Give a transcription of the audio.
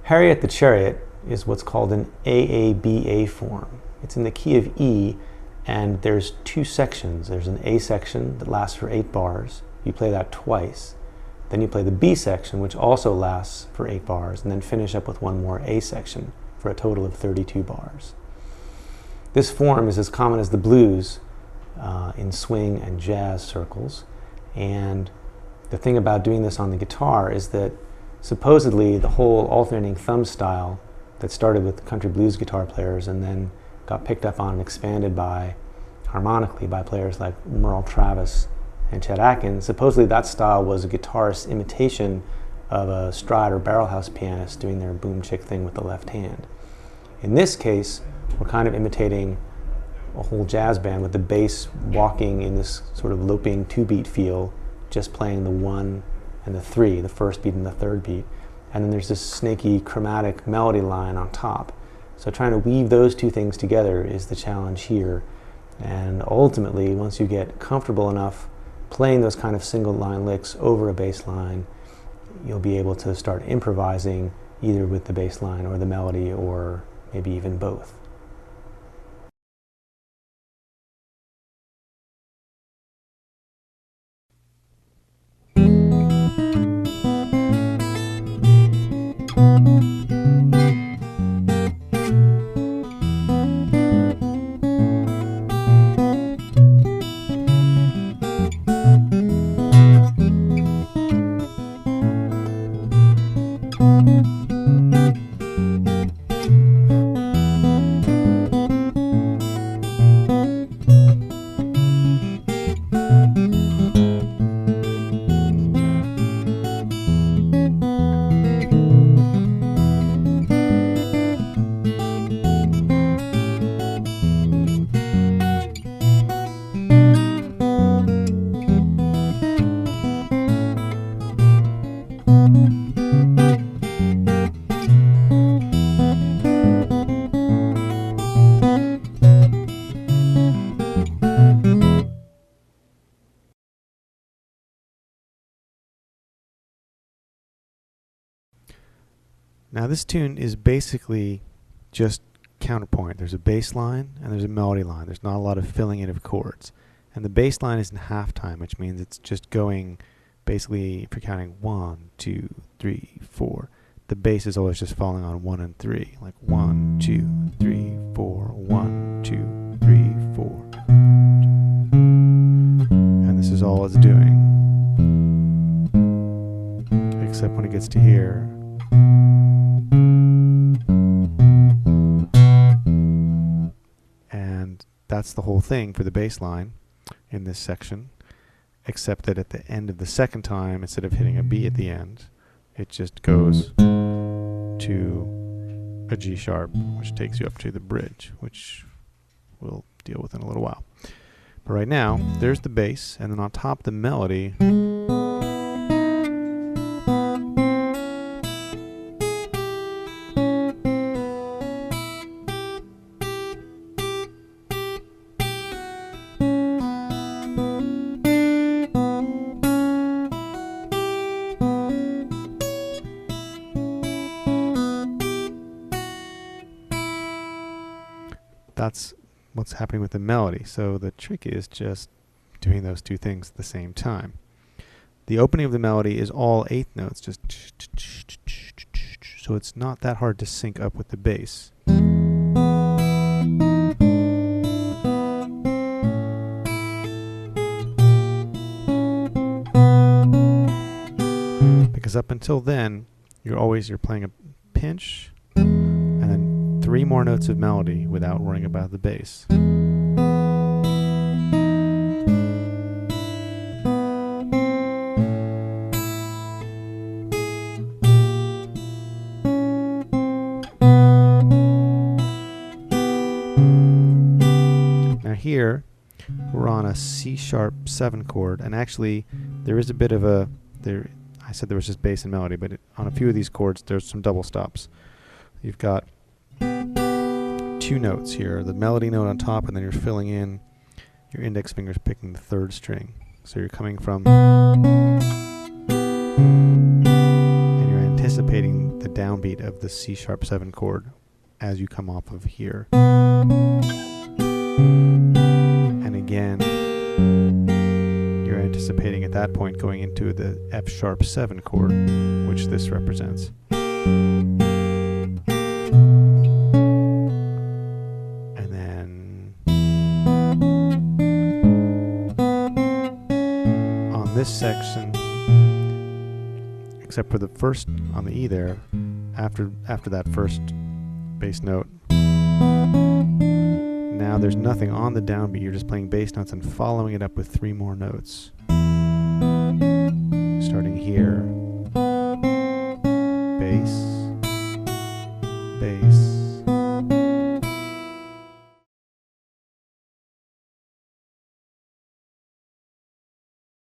Harriett the Chariot is what's called an AABA form. It's in the key of E, and there's two sections. There's an A section that lasts for 8 bars. You play that twice. Then you play the B section, which also lasts for 8 bars, and then finish up with one more A section for a total of 32 bars. This form is as common as the blues in swing and jazz circles, and the thing about doing this on the guitar is that supposedly the whole alternating thumb style that started with country blues guitar players and then got picked up on and expanded by harmonically by players like Merle Travis and Chet Atkins, supposedly that style was a guitarist's imitation of a stride or barrelhouse pianist doing their boom chick thing with the left hand. In this case, we're kind of imitating a whole jazz band with the bass walking in this sort of looping 2-beat feel, just playing the 1 and the 3, the first beat and the third beat. And then there's this snaky chromatic melody line on top. So trying to weave those two things together is the challenge here. And ultimately, once you get comfortable enough playing those kind of single line licks over a bass line, you'll be able to start improvising either with the bass line or the melody, or maybe even both. Now this tune is basically just counterpoint. There's a bass line and there's a melody line. There's not a lot of filling in of chords. And the bass line is in half time, which means it's just going basically, if you're counting 1, 2, 3, 4, the bass is always just falling on 1 and 3, like 1, 2, 3, 4, 1, 2, 3, 4. And this is all it's doing. Except when it gets to here. And that's the whole thing for the bass line in this section, except that at the end of the second time, instead of hitting a B at the end, it just goes to a G sharp, which takes you up to the bridge, which we'll deal with in a little while. But right now, there's the bass, and then on top the melody. That's what's happening with the melody. So the trick is just doing those two things at the same time. The opening of the melody is all 8th notes, just so it's not that hard to sync up with the bass. Because up until then, you're playing a pinch and then 3 more notes of melody without worrying about the bass. Now here, we're on a C sharp 7 chord, and actually there is a bit of a, I said there was just bass and melody, but on a few of these chords there's some double stops. You've got 2 notes here, the melody note on top, and then you're filling in your index fingers picking the 3rd string. So you're coming from, and you're anticipating the downbeat of the C#7 chord as you come off of here. And again, you're anticipating at that point going into the F#7 chord, which this represents. And then on this section, except for the first on the E there, after that first bass note, now there's nothing on the downbeat. You're just playing bass notes and following it up with 3 more notes.